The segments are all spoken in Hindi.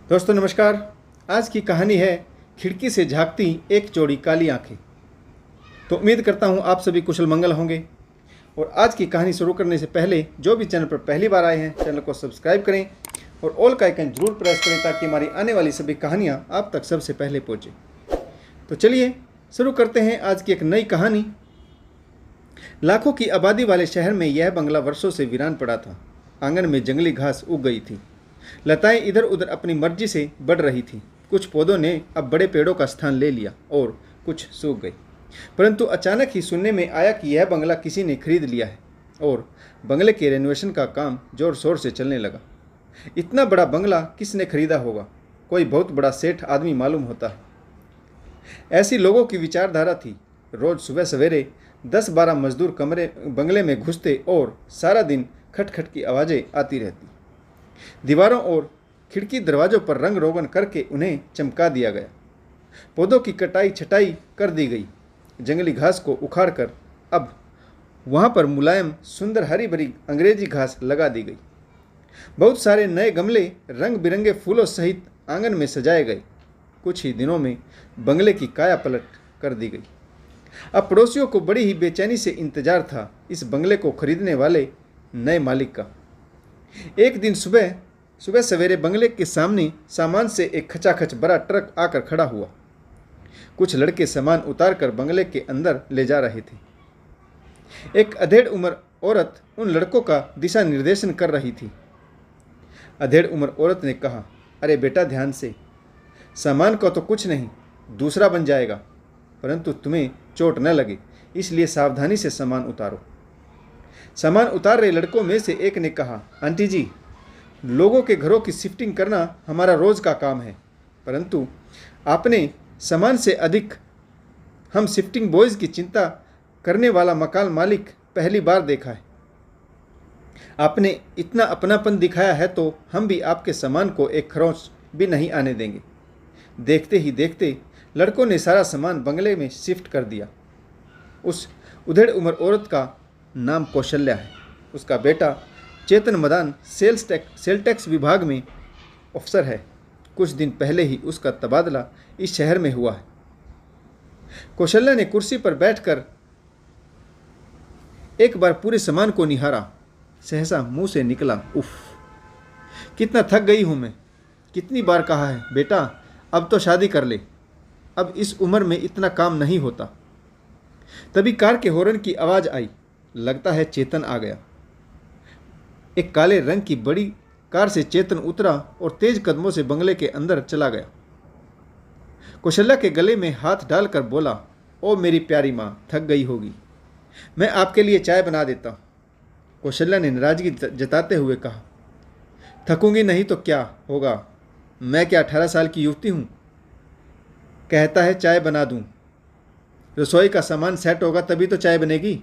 दोस्तों नमस्कार। आज की कहानी है खिड़की से झांकती एक जोड़ी काली आंखें। तो उम्मीद करता हूँ आप सभी कुशल मंगल होंगे। और आज की कहानी शुरू करने से पहले जो भी चैनल पर पहली बार आए हैं चैनल को सब्सक्राइब करें और ऑल का आइकन जरूर प्रेस करें ताकि हमारी आने वाली सभी कहानियाँ आप तक सबसे पहले पहुँचे। तो चलिए शुरू करते हैं आज की एक नई कहानी। लाखों की आबादी वाले शहर में यह बंगला वर्षों से वीरान पड़ा था। आंगन में जंगली घास उग गई थी। लताएं इधर उधर अपनी मर्जी से बढ़ रही थीं। कुछ पौधों ने अब बड़े पेड़ों का स्थान ले लिया और कुछ सूख गए। परंतु अचानक ही सुनने में आया कि यह बंगला किसी ने खरीद लिया है और बंगले के रेनोवेशन का काम जोर शोर से चलने लगा। इतना बड़ा बंगला किसने खरीदा होगा? कोई बहुत बड़ा सेठ आदमी मालूम होता है। ऐसी लोगों की विचारधारा थी। रोज सुबह सवेरे 10-12 मजदूर बंगले में घुसते और सारा दिन खटखट की आवाज़ें आती रहती। दीवारों और खिड़की दरवाजों पर रंग रोगन करके उन्हें चमका दिया गया। पौधों की कटाई छटाई कर दी गई। जंगली घास को उखाड़कर अब वहाँ पर मुलायम सुंदर हरी भरी अंग्रेजी घास लगा दी गई। बहुत सारे नए गमले रंग बिरंगे फूलों सहित आंगन में सजाए गए। कुछ ही दिनों में बंगले की काया पलट कर दी गई। अब पड़ोसियों को बड़ी ही बेचैनी से इंतजार था इस बंगले को खरीदने वाले नए मालिक का। एक दिन सुबह सवेरे बंगले के सामने सामान से एक खचाखच बड़ा ट्रक आकर खड़ा हुआ। कुछ लड़के सामान उतारकर बंगले के अंदर ले जा रहे थे। एक अधेड़ उम्र औरत उन लड़कों का दिशा निर्देशन कर रही थी। अधेड़ उम्र औरत ने कहा, अरे बेटा ध्यान से, सामान को तो कुछ नहीं, दूसरा बन जाएगा, परंतु तुम्हें चोट न लगे इसलिए सावधानी से सामान उतारो। सामान उतार रहे लड़कों में से एक ने कहा, आंटी जी, लोगों के घरों की शिफ्टिंग करना हमारा रोज़ का काम है, परंतु आपने सामान से अधिक हम शिफ्टिंग बॉयज़ की चिंता करने वाला मकान मालिक पहली बार देखा है। आपने इतना अपनापन दिखाया है तो हम भी आपके सामान को एक खरोंच भी नहीं आने देंगे। देखते ही देखते लड़कों ने सारा सामान बंगले में शिफ्ट कर दिया। उस उधेड़ उम्र औरत का नाम कौशल्या है। उसका बेटा चेतन मदान सेल टैक्स विभाग में अफसर है। कुछ दिन पहले ही उसका तबादला इस शहर में हुआ है। कौशल्या ने कुर्सी पर बैठकर एक बार पूरे सामान को निहारा। सहसा मुंह से निकला, उफ, कितना थक गई हूं मैं। कितनी बार कहा है बेटा अब तो शादी कर ले, अब इस उम्र में इतना काम नहीं होता। तभी कार के हॉर्न की आवाज़ आई। लगता है चेतन आ गया। एक काले रंग की बड़ी कार से चेतन उतरा और तेज कदमों से बंगले के अंदर चला गया। कौशल्या के गले में हाथ डालकर बोला, ओ मेरी प्यारी माँ, थक गई होगी, मैं आपके लिए चाय बना देता हूँ। कौशल्या ने नाराजगी जताते हुए कहा, थकूंगी नहीं तो क्या होगा, मैं क्या 18 साल की युवती हूँ? कहता है चाय बना दूँ। रसोई का सामान सेट होगा तभी तो चाय बनेगी।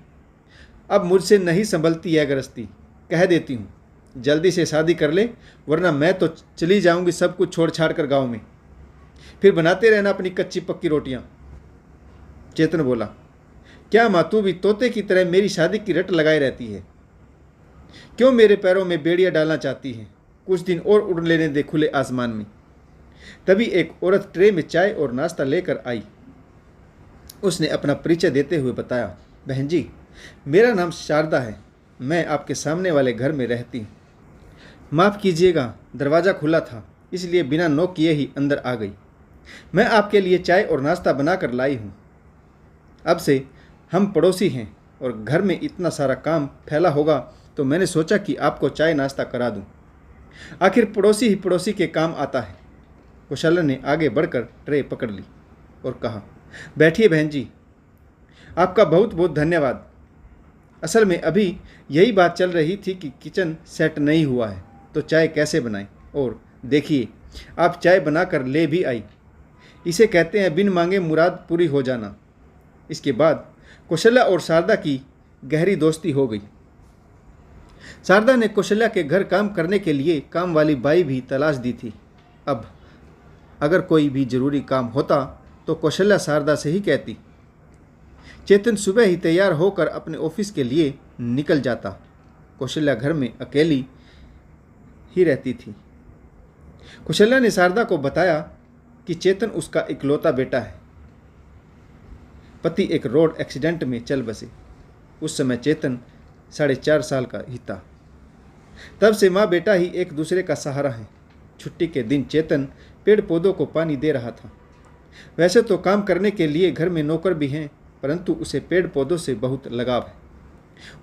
अब मुझसे नहीं संभलती है गृहस्थी, कह देती हूँ जल्दी से शादी कर ले, वरना मैं तो चली जाऊंगी सब कुछ छोड़ छाड़ कर गाँव में, फिर बनाते रहना अपनी कच्ची पक्की रोटियाँ। चेतन बोला, क्या माँ तू भी तोते की तरह मेरी शादी की रट लगाई रहती है? क्यों मेरे पैरों में बेड़ियाँ डालना चाहती है? कुछ दिन और उड़ लेने दे खुले आसमान में। तभी एक औरत ट्रे में चाय और नाश्ता लेकर आई। उसने अपना परिचय देते हुए बताया, बहन जी, मेरा नाम शारदा है, मैं आपके सामने वाले घर में रहती हूँ। माफ़ कीजिएगा, दरवाज़ा खुला था इसलिए बिना नॉक किए ही अंदर आ गई। मैं आपके लिए चाय और नाश्ता बनाकर लाई हूँ। अब से हम पड़ोसी हैं और घर में इतना सारा काम फैला होगा तो मैंने सोचा कि आपको चाय नाश्ता करा दूँ। आखिर पड़ोसी ही पड़ोसी के काम आता है। कौशल्या ने आगे बढ़कर ट्रे पकड़ ली और कहा, बैठिए बहन जी, आपका बहुत बहुत धन्यवाद। असल में अभी यही बात चल रही थी कि किचन सेट नहीं हुआ है तो चाय कैसे बनाएं, और देखिए आप चाय बनाकर ले भी आई। इसे कहते हैं बिन मांगे मुराद पूरी हो जाना। इसके बाद कौशल्या और शारदा की गहरी दोस्ती हो गई। शारदा ने कौशल्या के घर काम करने के लिए काम वाली बाई भी तलाश दी थी। अब अगर कोई भी ज़रूरी काम होता तो कौशल्या शारदा से ही कहती। चेतन सुबह ही तैयार होकर अपने ऑफिस के लिए निकल जाता। कौशल्या घर में अकेली ही रहती थी। कौशल्या ने शारदा को बताया कि चेतन उसका इकलौता बेटा है। पति एक रोड एक्सीडेंट में चल बसे। उस समय चेतन 4.5 साल का ही था। तब से माँ बेटा ही एक दूसरे का सहारा है। छुट्टी के दिन चेतन पेड़ पौधों को पानी दे रहा था। वैसे तो काम करने के लिए घर में नौकर भी हैं, परंतु उसे पेड़ पौधों से बहुत लगाव है।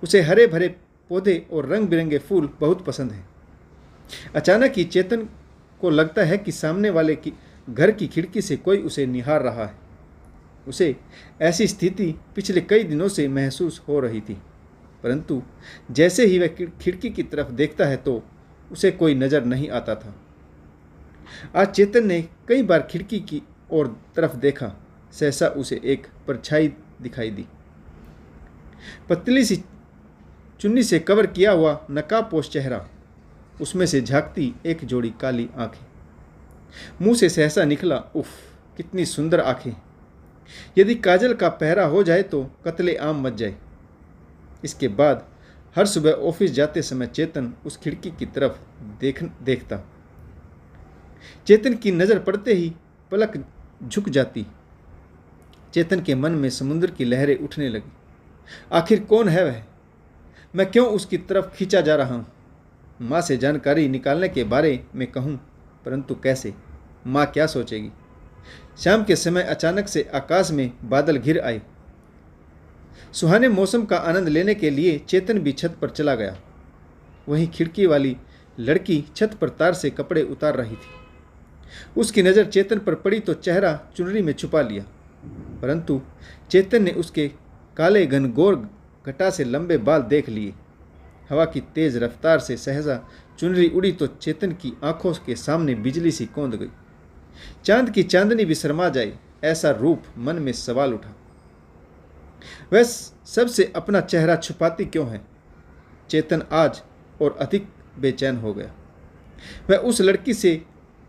उसे हरे भरे पौधे और रंग बिरंगे फूल बहुत पसंद हैं। अचानक ही चेतन को लगता है कि सामने वाले की घर की खिड़की से कोई उसे निहार रहा है। उसे ऐसी स्थिति पिछले कई दिनों से महसूस हो रही थी, परंतु जैसे ही वह खिड़की की तरफ देखता है तो उसे कोई नज़र नहीं आता था। आज चेतन ने कई बार खिड़की की ओर तरफ देखा। सहसा उसे एक परछाई दिखाई दी। पतली सी चुन्नी से कवर किया हुआ नकाबपोश चेहरा, उसमें से झांकती एक जोड़ी काली आंखें। मुंह से सहसा निकला, उफ कितनी सुंदर आंखें। यदि काजल का पहरा हो जाए तो कत्ले आम मच जाए। इसके बाद हर सुबह ऑफिस जाते समय चेतन उस खिड़की की तरफ देखता। चेतन की नज़र पड़ते ही पलक झुक जाती। चेतन के मन में समुद्र की लहरें उठने लगी। आखिर कौन है वह? मैं क्यों उसकी तरफ खींचा जा रहा हूँ? माँ से जानकारी निकालने के बारे में कहूँ, परंतु कैसे? माँ क्या सोचेगी? शाम के समय अचानक से आकाश में बादल घिर आए। सुहाने मौसम का आनंद लेने के लिए चेतन भी छत पर चला गया। वहीं खिड़की वाली लड़की छत पर तार से कपड़े उतार रही थी। उसकी नज़र चेतन पर पड़ी तो चेहरा चुनरी में छुपा लिया, परंतु चेतन ने उसके काले घनघोर घटा से लंबे बाल देख लिए। हवा की तेज रफ्तार से सहसा चुनरी उड़ी तो चेतन की आंखों के सामने बिजली सी कौंध गई। चांद की चांदनी भी शर्मा जाए, ऐसा रूप मन में सवाल उठा। वह सबसे अपना चेहरा छुपाती क्यों है? चेतन आज और अधिक बेचैन हो गया। वह उस लड़की से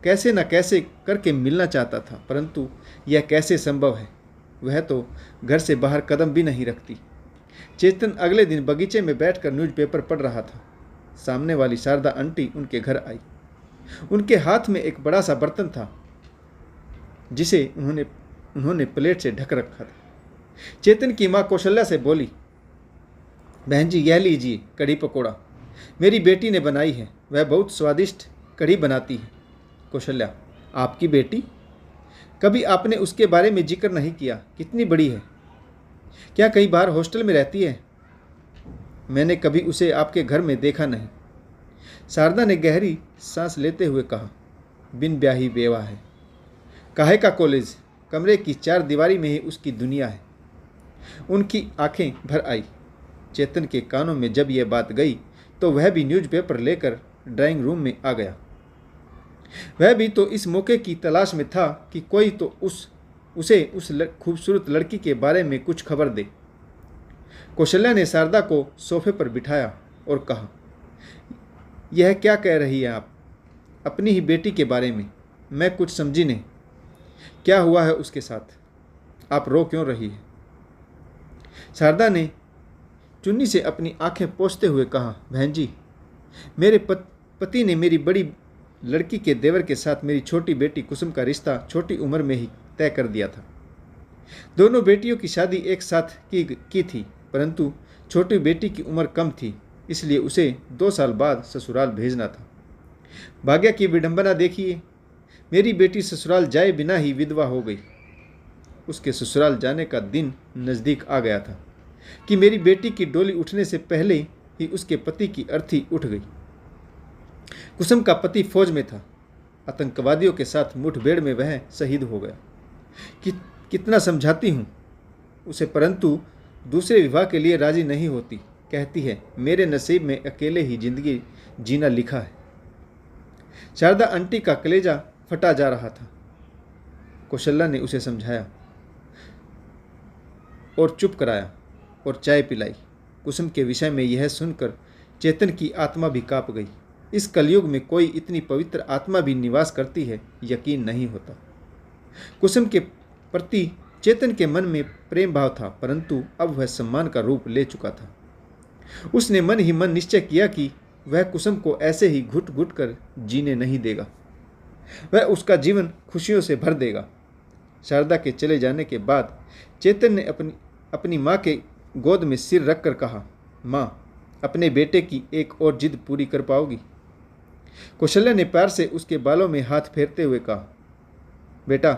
कैसे न कैसे करके मिलना चाहता था, परंतु यह कैसे संभव है? वह तो घर से बाहर कदम भी नहीं रखती। चेतन अगले दिन बगीचे में बैठकर न्यूज़पेपर पढ़ रहा था। सामने वाली शारदा आंटी उनके घर आई। उनके हाथ में एक बड़ा सा बर्तन था जिसे उन्होंने प्लेट से ढक रखा था। चेतन की माँ कौशल्या से बोली, बहन जी यह लीजिए कढ़ी पकौड़ा, मेरी बेटी ने बनाई है, वह बहुत स्वादिष्ट कढ़ी बनाती है। कौशल्या, आपकी बेटी? कभी आपने उसके बारे में जिक्र नहीं किया। कितनी बड़ी है? क्या कई बार हॉस्टल में रहती है? मैंने कभी उसे आपके घर में देखा नहीं। शारदा ने गहरी सांस लेते हुए कहा, बिन ब्याही बेवा है। काहे का कॉलेज? कमरे की 4 दीवारी में ही उसकी दुनिया है। उनकी आंखें भर आई। चेतन के कानों में जब यह बात गई तो वह भी न्यूज़पेपर लेकर ड्राइंग रूम में आ गया। वह भी तो इस मौके की तलाश में था कि कोई तो उसे उस खूबसूरत लड़की के बारे में कुछ खबर दे। कौशल्या ने शारदा को सोफे पर बिठाया और कहा, यह क्या कह रही है आप? अपनी ही बेटी के बारे में? मैं कुछ समझी नहीं। क्या हुआ है उसके साथ? आप रो क्यों रही है? शारदा ने चुन्नी से अपनी आंखें पोंछते हुए कहा, बहन जी, मेरे पति ने मेरी बड़ी लड़की के देवर के साथ मेरी छोटी बेटी कुसुम का रिश्ता छोटी उम्र में ही तय कर दिया था। दोनों बेटियों की शादी एक साथ की थी, परंतु छोटी बेटी की उम्र कम थी, इसलिए उसे 2 साल बाद ससुराल भेजना था। भाग्य की विडंबना देखिए, मेरी बेटी ससुराल जाए बिना ही विधवा हो गई। उसके ससुराल जाने का दिन नज़दीक आ गया था कि मेरी बेटी की डोली उठने से पहले ही उसके पति की अर्थी उठ गई। कुसुम का पति फौज में था। आतंकवादियों के साथ मुठभेड़ में वह शहीद हो गया। कितना समझाती हूँ उसे, परंतु दूसरे विवाह के लिए राजी नहीं होती। कहती है मेरे नसीब में अकेले ही जिंदगी जीना लिखा है। शारदा आंटी का कलेजा फटा जा रहा था। कौशल्या ने उसे समझाया और चुप कराया और चाय पिलाई। कुसुम के विषय में यह सुनकर चेतन की आत्मा भी कांप गई। इस कलयुग में कोई इतनी पवित्र आत्मा भी निवास करती है, यकीन नहीं होता। कुसुम के प्रति चेतन के मन में प्रेम भाव था, परंतु अब वह सम्मान का रूप ले चुका था। उसने मन ही मन निश्चय किया कि वह कुसुम को ऐसे ही घुट घुट कर जीने नहीं देगा। वह उसका जीवन खुशियों से भर देगा। शारदा के चले जाने के बाद चेतन ने अपनी माँ के गोद में सिर रखकर कहा, माँ, अपने बेटे की एक और जिद पूरी कर पाओगी? कौशल्या ने प्यार से उसके बालों में हाथ फेरते हुए कहा, बेटा,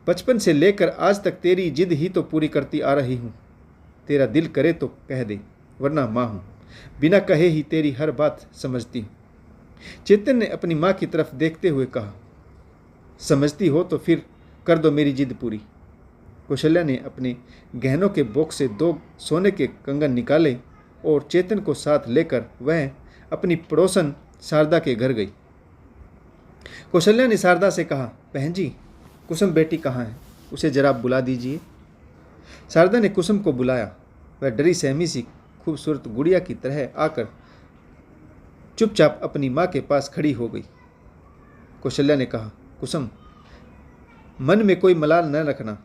बचपन से लेकर आज तक तेरी जिद ही तो पूरी करती आ रही हूँ। तेरा दिल करे तो कह दे, वरना माँ हूँ, बिना कहे ही तेरी हर बात समझती हूँ। चेतन ने अपनी माँ की तरफ देखते हुए कहा, समझती हो तो फिर कर दो मेरी जिद पूरी। कौशल्या ने अपने गहनों के बॉक्स से 2 सोने के कंगन निकाले और चेतन को साथ लेकर वह अपनी पड़ोसन शारदा के घर गई। कौशल्या ने शारदा से कहा, बहन जी, कुसुम बेटी कहाँ है? उसे जरा बुला दीजिए। शारदा ने कुसुम को बुलाया। वह डरी सहमी सी खूबसूरत गुड़िया की तरह आकर चुपचाप अपनी माँ के पास खड़ी हो गई। कौशल्या ने कहा, कुसुम, मन में कोई मलाल न रखना।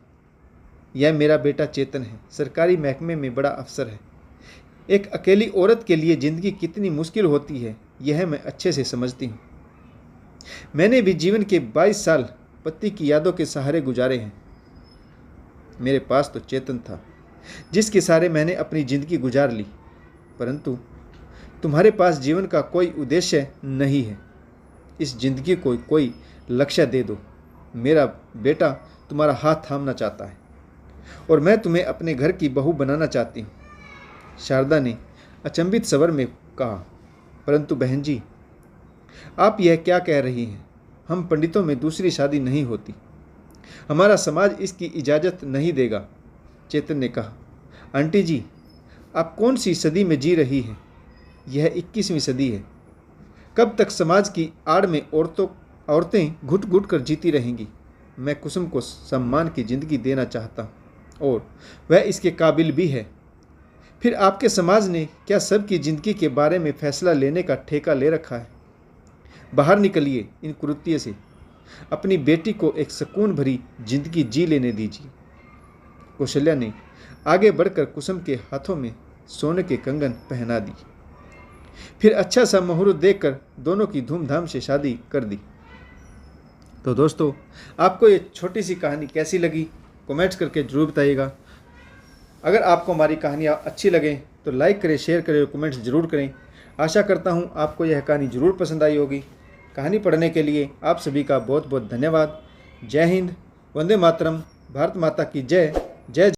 यह मेरा बेटा चेतन है, सरकारी महकमे में बड़ा अफसर है। एक अकेली औरत के लिए ज़िंदगी कितनी मुश्किल होती है, यह मैं अच्छे से समझती हूँ। मैंने भी जीवन के 22 साल पति की यादों के सहारे गुजारे हैं। मेरे पास तो चेतन था, जिसके सहारे मैंने अपनी ज़िंदगी गुजार ली, परंतु तुम्हारे पास जीवन का कोई उद्देश्य नहीं है। इस जिंदगी को कोई लक्ष्य दे दो। मेरा बेटा तुम्हारा हाथ थामना चाहता है और मैं तुम्हें अपने घर की बहू बनाना चाहती हूँ। शारदा ने अचंभित स्वर में कहा, परंतु बहन जी, आप यह क्या कह रही हैं? हम पंडितों में दूसरी शादी नहीं होती। हमारा समाज इसकी इजाज़त नहीं देगा। चेतन ने कहा, आंटी जी, आप कौन सी सदी में जी रही हैं? यह 21वीं सदी है। कब तक समाज की आड़ में औरतें घुट घुट कर जीती रहेंगी? मैं कुसुम को सम्मान की ज़िंदगी देना चाहता हूँ और वह इसके काबिल भी है। फिर आपके समाज ने क्या सबकी ज़िंदगी के बारे में फैसला लेने का ठेका ले रखा है? बाहर निकलिए इन कुरीतियों से। अपनी बेटी को एक सुकून भरी जिंदगी जी लेने दीजिए। कौशल्या ने आगे बढ़कर कुसुम के हाथों में सोने के कंगन पहना दी। फिर अच्छा सा मुहूर्त देखकर दोनों की धूमधाम से शादी कर दी। तो दोस्तों, आपको ये छोटी सी कहानी कैसी लगी कमेंट्स करके ज़रूर बताइएगा। अगर आपको हमारी कहानियाँ अच्छी लगें तो लाइक करें, शेयर करें और कमेंट्स ज़रूर करें। आशा करता हूँ आपको यह कहानी ज़रूर पसंद आई होगी। कहानी पढ़ने के लिए आप सभी का बहुत बहुत धन्यवाद। जय हिंद, वंदे मातरम, भारत माता की जय। जय